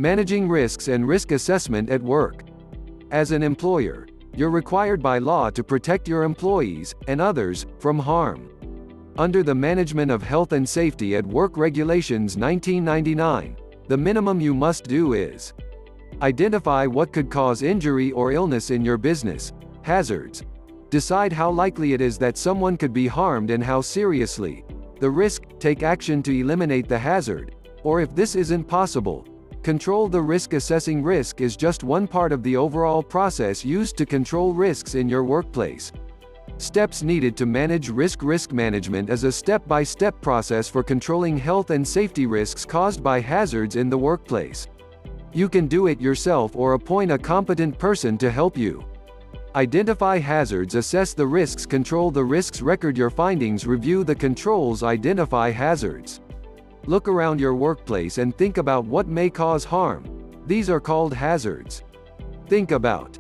Managing risks and risk assessment at work. As an employer, you're required by law to protect your employees, and others, from harm. Under the Management of Health and Safety at Work Regulations 1999, the minimum you must do is identify what could cause injury or illness in your business, hazards, decide how likely it is that someone could be harmed and how seriously the risk, take action to eliminate the hazard, or if this isn't possible, control the risk. Assessing risk is just one part of the overall process used to control risks in your workplace. Steps needed to manage risk. Risk management is a step-by-step process for controlling health and safety risks caused by hazards in the workplace. You can do it yourself or appoint a competent person to help you. Identify hazards, assess the risks, control the risks, record your findings, review the controls, identify hazards. Look around your workplace and think about what may cause harm. These are called hazards. Think about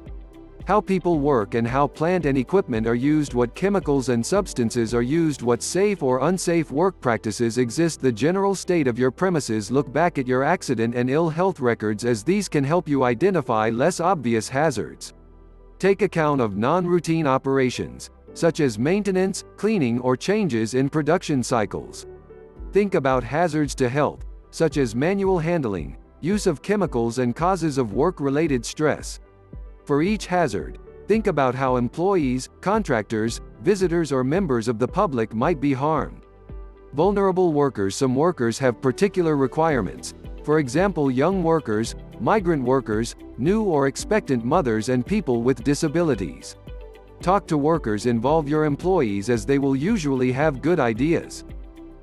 how people work and how plant and equipment are used, what chemicals and substances are used, what safe or unsafe work practices exist, the general state of your premises. Look back at your accident and ill health records, as these can help you identify less obvious hazards. Take account of non-routine operations, such as maintenance, cleaning, or changes in production cycles. Think about hazards to health, such as manual handling, use of chemicals, and causes of work-related stress. For each hazard, think about how employees, contractors, visitors, or members of the public might be harmed. Vulnerable workers. Some workers have particular requirements. For example, young workers, migrant workers, new or expectant mothers, and people with disabilities. Talk to workers. Involve your employees, as they will usually have good ideas.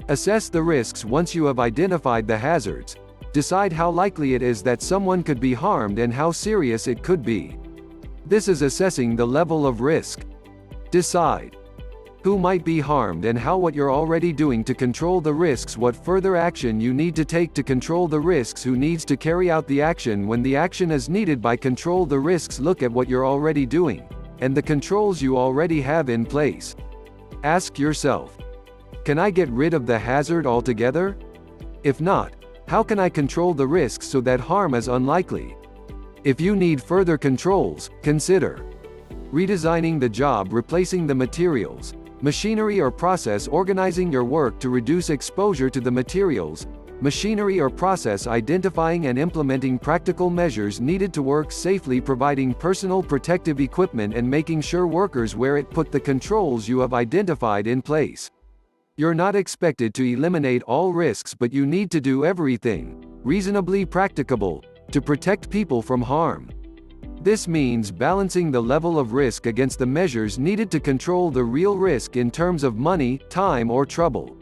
Assess the risks. Once you have identified the hazards, decide how likely it is that someone could be harmed and how serious it could be. This is assessing the level of risk. Decide who might be harmed and how, what you're already doing to control the risks, what further action you need to take to control the risks, who needs to carry out the action when the action is needed. By control the risks, look at what you're already doing and the controls you already have in place. Ask yourself, can I get rid of the hazard altogether? If not, how can I control the risks so that harm is unlikely? If you need further controls, consider redesigning the job, replacing the materials, machinery, or process, organizing your work to reduce exposure to the materials, machinery, or process, identifying and implementing practical measures needed to work safely, providing personal protective equipment and making sure workers wear it. Put the controls you have identified in place. You're not expected to eliminate all risks, but you need to do everything reasonably practicable to protect people from harm. This means balancing the level of risk against the measures needed to control the real risk in terms of money, time, or trouble.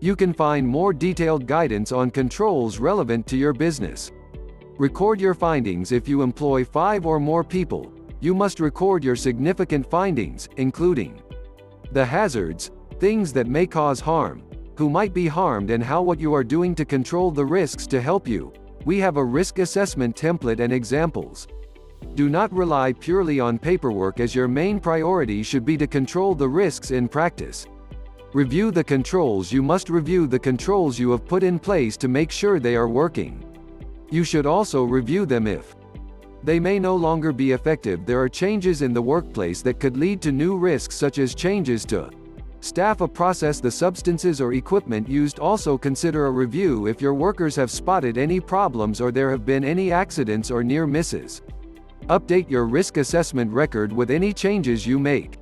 You can find more detailed guidance on controls relevant to your business. Record your findings. If you employ 5 or more people, you must record your significant findings, including the hazards, things that may cause harm, who might be harmed, and how, what you are doing to control the risks. To help you, we have a risk assessment template and examples. Do not rely purely on paperwork, as your main priority should be to control the risks in practice. Review the controls. You must review the controls you have put in place to make sure they are working. You should also review them if they may no longer be effective. There are changes in the workplace that could lead to new risks, such as changes to staff, a process, the substances or equipment used. Also consider a review if your workers have spotted any problems or there have been any accidents or near misses. Update your risk assessment record with any changes you make.